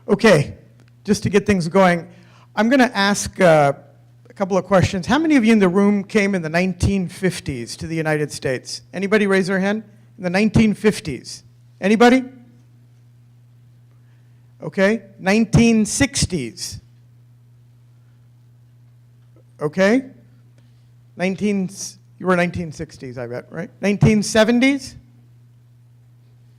Okay, just to get things going, I'm going to ask a couple of questions. How many of you in the room came in the 1950s to the United States? Anybody raise their hand? In the 1950s? Anybody? Okay, 1960s? Okay, you were 1960s, I bet, right? 1970s?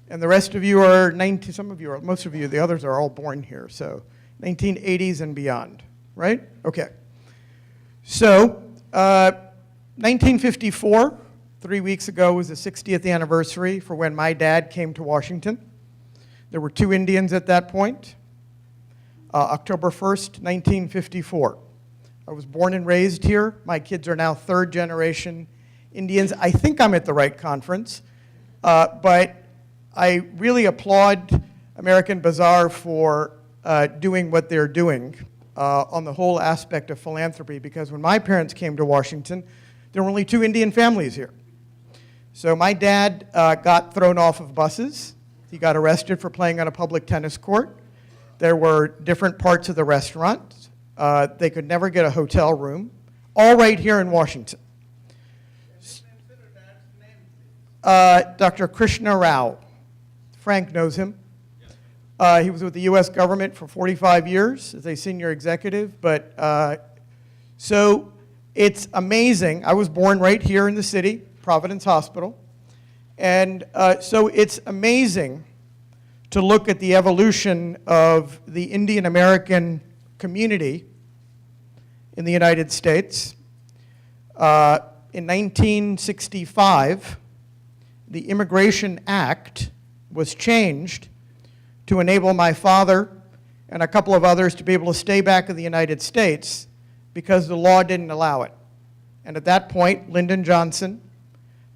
And the rest of you are some of you are, most of you, the others are all born here, so 1980s and beyond, right? Okay. So, 1954, 3 weeks ago, was the 60th anniversary for when my dad came to Washington. There were 2 Indians at that point. October 1st, 1954. I was born and raised here. My kids are now 3rd generation Indians. I think I'm at the right conference, but I really applaud American Bazaar for doing what they're doing on the whole aspect of philanthropy, because when my parents came to Washington, there were only 2 Indian families here. So my dad got thrown off of buses. He got arrested for playing on a public tennis court. There were different parts of the restaurant. They could never get a hotel room, all right here in Washington. Dr. Krishna Rao. Frank knows him. He was with the U.S. government for 45 years as a senior executive. But so it's amazing. I was born right here in the city, Providence Hospital. And so it's amazing to look at the evolution of the Indian American community in the United States. In 1965, the Immigration Act was changed to enable my father and a couple of others to be able to stay back in the United States because the law didn't allow it. And at that point, Lyndon Johnson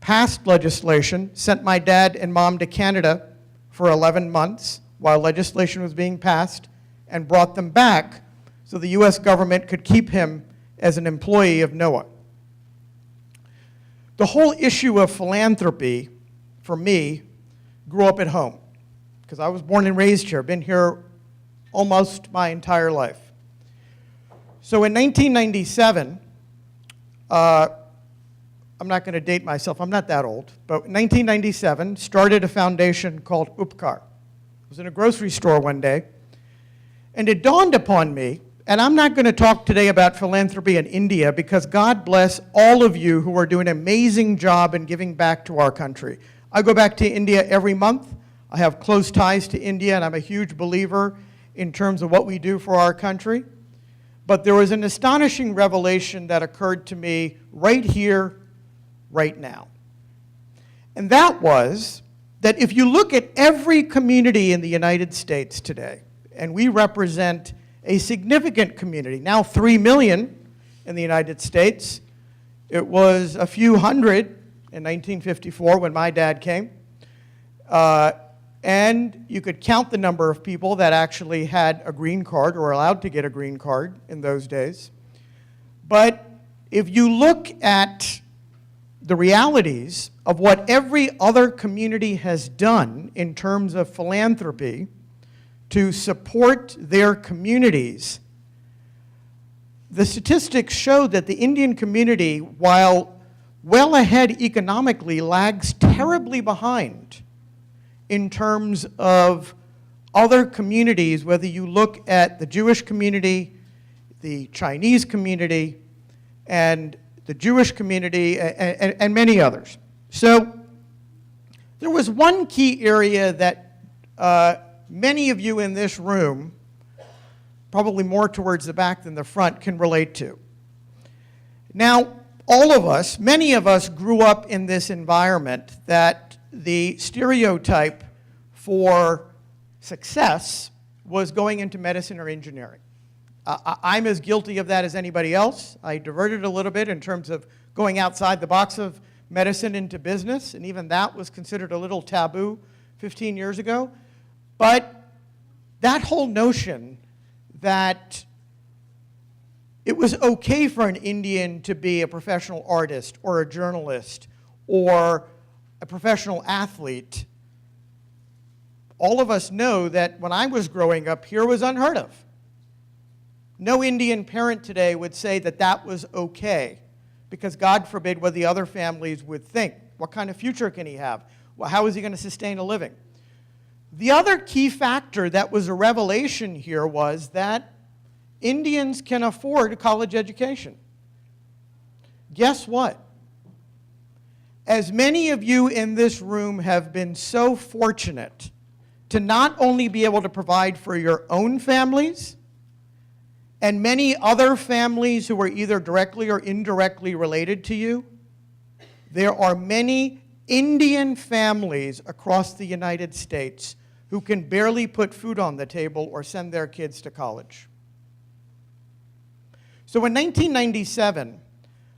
passed legislation, sent my dad and mom to Canada for 11 months while legislation was being passed, and brought them back so the U.S. government could keep him as an employee of NOAA. The whole issue of philanthropy, for me, grew up at home, because I was born and raised here, been here almost my entire life. So in 1997, I'm not going to date myself, I'm not that old, but in 1997, started a foundation called Upakar. I was in a grocery store one day, and it dawned upon me, and I'm not going to talk today about philanthropy in India, because God bless all of you who are doing an amazing job in giving back to our country. I go back to India every month. I have close ties to India, and I'm a huge believer in terms of what we do for our country. But there was an astonishing revelation that occurred to me right here, right now. And that was that if you look at every community in the United States today, and we represent a significant community, now 3 million in the United States. It was a few hundred in 1954 when my dad came. And you could count the number of people that actually had a green card or were allowed to get a green card in those days. But if you look at the realities of what every other community has done in terms of philanthropy to support their communities, the statistics show that the Indian community, while well ahead economically, lags terribly behind in terms of other communities, whether you look at the Jewish community, the Chinese community, and the Jewish community, and many others. So there was one key area that many of you in this room, probably more towards the back than the front, can relate to. Now, all of us, many of us grew up in this environment that the stereotype for success was going into medicine or engineering. I'm as guilty of that as anybody else. I diverted a little bit in terms of going outside the box of medicine into business, and even that was considered a little taboo 15 years ago. But that whole notion that it was okay for an Indian to be a professional artist or a journalist or a professional athlete, all of us know that when I was growing up here was unheard of. No Indian parent today would say that that was okay, because God forbid what the other families would think. What kind of future can he have? Well, how is he going to sustain a living? The other key factor that was a revelation here was that Indians can afford a college education. Guess what? As many of you in this room have been so fortunate to not only be able to provide for your own families, and many other families who are either directly or indirectly related to you, there are many Indian families across the United States who can barely put food on the table or send their kids to college. So in 1997,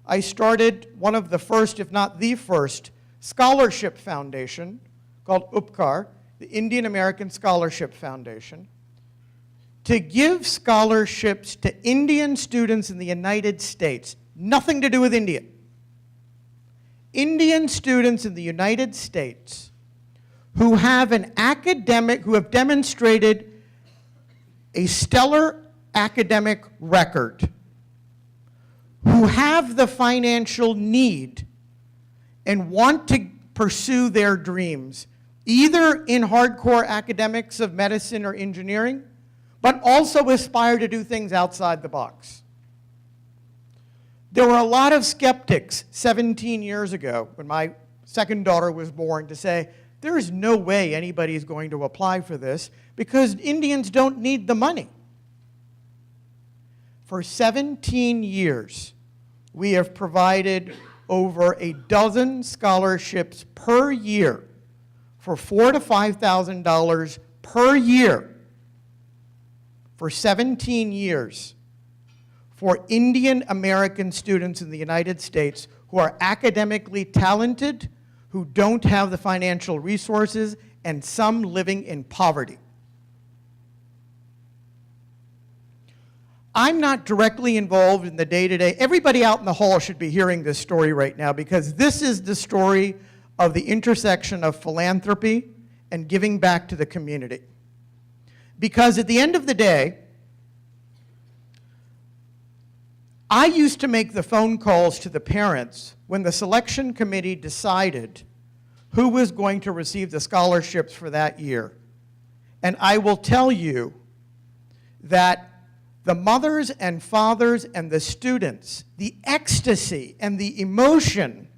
I started one of the first, if not the first, scholarship foundation called Upakar, the Indian American Scholarship Foundation, to give scholarships to Indian students in the United States. Nothing to do with India. Indian students in the United States who have who have demonstrated a stellar academic record, who have the financial need and want to pursue their dreams, either in hardcore academics of medicine or engineering, but also aspire to do things outside the box. There were a lot of skeptics 17 years ago when my second daughter was born to say, there is no way anybody is going to apply for this because Indians don't need the money. For 17 years, we have provided over a dozen scholarships per year for $4,000 to $5,000 per year for 17 years for Indian American students in the United States who are academically talented, who don't have the financial resources, and some living in poverty. I'm not directly involved in the day-to-day. Everybody out in the hall should be hearing this story right now, because this is the story of the intersection of philanthropy and giving back to the community. Because at the end of the day, I used to make the phone calls to the parents when the selection committee decided who was going to receive the scholarships for that year. And I will tell you that the mothers and fathers and the students, the ecstasy and the emotion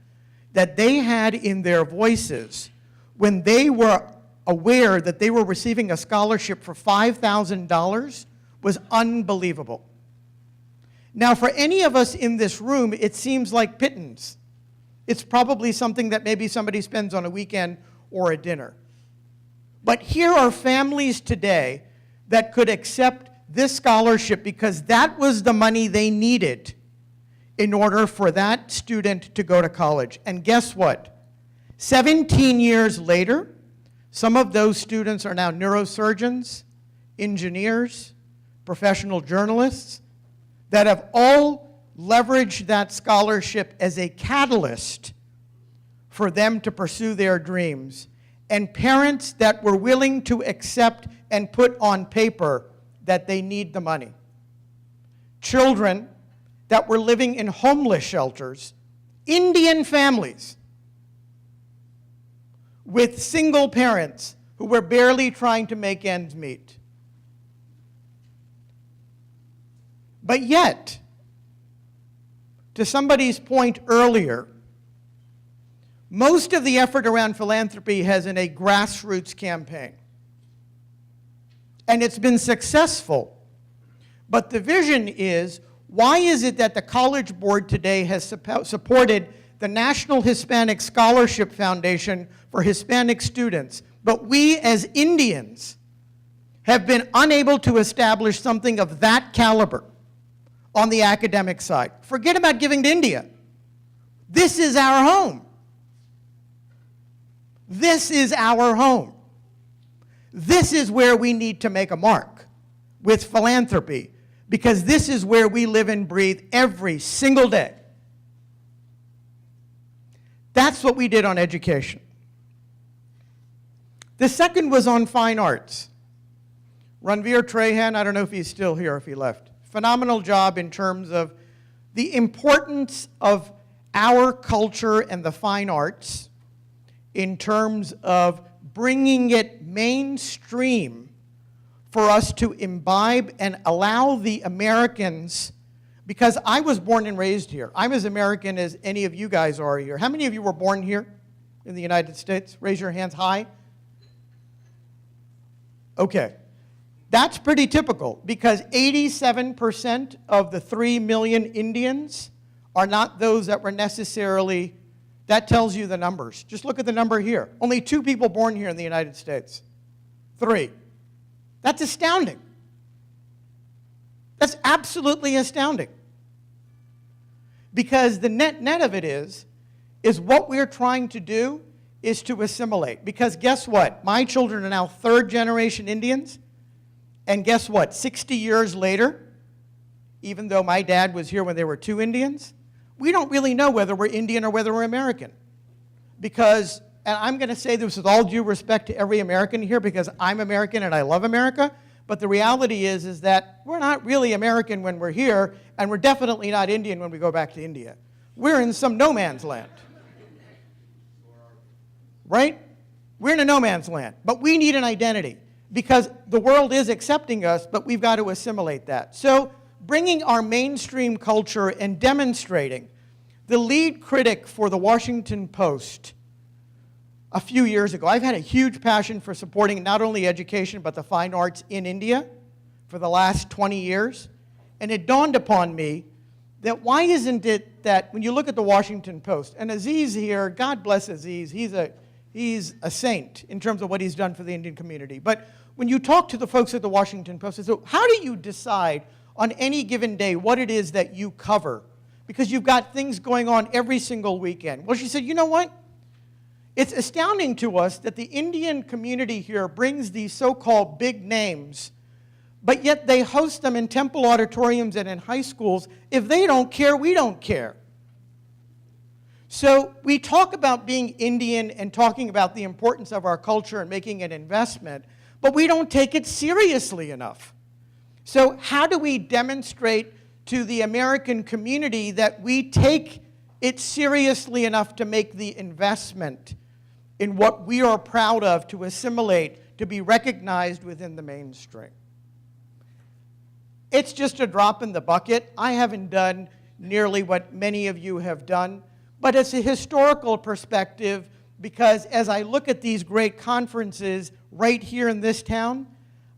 that they had in their voices when they were aware that they were receiving a scholarship for $5,000 was unbelievable. Now, for any of us in this room, it seems like pittance. It's probably something that maybe somebody spends on a weekend or a dinner. But here are families today that could accept this scholarship because that was the money they needed in order for that student to go to college. And guess what? 17 years later, some of those students are now neurosurgeons, engineers, professional journalists that have all leveraged that scholarship as a catalyst for them to pursue their dreams, and parents that were willing to accept and put on paper that they need the money. Children that were living in homeless shelters, Indian families with single parents who were barely trying to make ends meet. But yet, to somebody's point earlier, most of the effort around philanthropy has been a grassroots campaign. And it's been successful. But the vision is, why is it that the College Board today has supported the National Hispanic Scholarship Foundation for Hispanic students, but we as Indians have been unable to establish something of that caliber on the academic side? Forget about giving to India. This is our home. This is our home. This is where we need to make a mark with philanthropy, because this is where we live and breathe every single day. That's what we did on education. The second was on fine arts. Ranveer Trahan, I don't know if he's still here, if he left. Phenomenal job in terms of the importance of our culture and the fine arts in terms of bringing it mainstream for us to imbibe and allow the Americans, because I was born and raised here. I'm as American as any of you guys are here. How many of you were born here in the United States? Raise your hands high. Okay. That's pretty typical because 87% of the 3 million Indians are not those that were necessarily, that tells you the numbers. Just look at the number here. Only 2 people born here in the United States. 3. That's astounding. That's absolutely astounding. Because the net of it is what we're trying to do is to assimilate. Because guess what? My children are now 3rd generation Indians. And guess what? 60 years later, even though my dad was here when there were 2 Indians, we don't really know whether we're Indian or whether we're American. Because, and I'm going to say this with all due respect to every American here because I'm American and I love America, but the reality is that we're not really American when we're here, and we're definitely not Indian when we go back to India. We're in some no man's land. Right? We're in a no man's land, but we need an identity. Because the world is accepting us, but we've got to assimilate that. So bringing our mainstream culture and demonstrating. The lead critic for the Washington Post a few years ago, I've had a huge passion for supporting not only education, but the fine arts in India for the last 20 years. And it dawned upon me that why isn't it that when you look at the Washington Post, and Aziz here, God bless Aziz, he's a saint in terms of what he's done for the Indian community. But when you talk to the folks at the Washington Post, they say, how do you decide on any given day what it is that you cover? Because you've got things going on every single weekend. Well, she said, you know what? It's astounding to us that the Indian community here brings these so-called big names, but yet they host them in temple auditoriums and in high schools. If they don't care, we don't care. So we talk about being Indian and talking about the importance of our culture and making an investment, but we don't take it seriously enough. So how do we demonstrate to the American community that we take it seriously enough to make the investment in what we are proud of, to assimilate, to be recognized within the mainstream? It's just a drop in the bucket. I haven't done nearly what many of you have done. But it's a historical perspective because as I look at these great conferences right here in this town,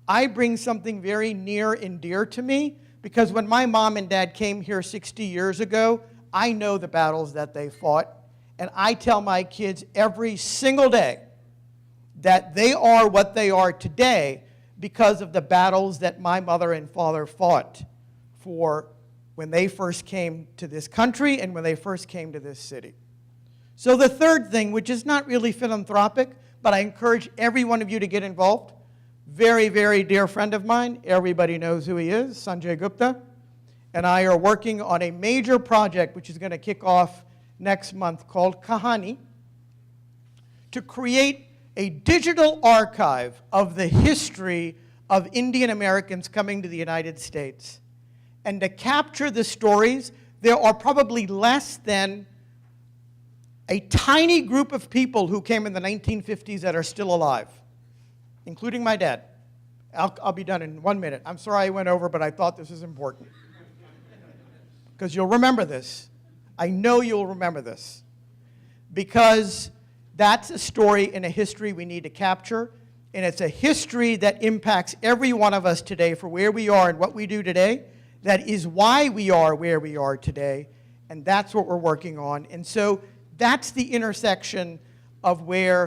I bring something very near and dear to me because when my mom and dad came here 60 years ago, I know the battles that they fought. And I tell my kids every single day that they are what they are today because of the battles that my mother and father fought for when they first came to this country and when they first came to this city. So the third thing, which is not really philanthropic, but I encourage every one of you to get involved. Very, very dear friend of mine, everybody knows who he is, Sanjay Gupta, and I are working on a major project which is going to kick off next month called Kahani, to create a digital archive of the history of Indian Americans coming to the United States. And to capture the stories, there are probably less than a tiny group of people who came in the 1950s that are still alive, including my dad. I'll be done in 1 minute. I'm sorry I went over, but I thought this was important. Because you'll remember this. I know you'll remember this. Because that's a story and a history we need to capture. And it's a history that impacts every one of us today for where we are and what we do today. That is why we are where we are today. And that's what we're working on. And so that's the intersection of where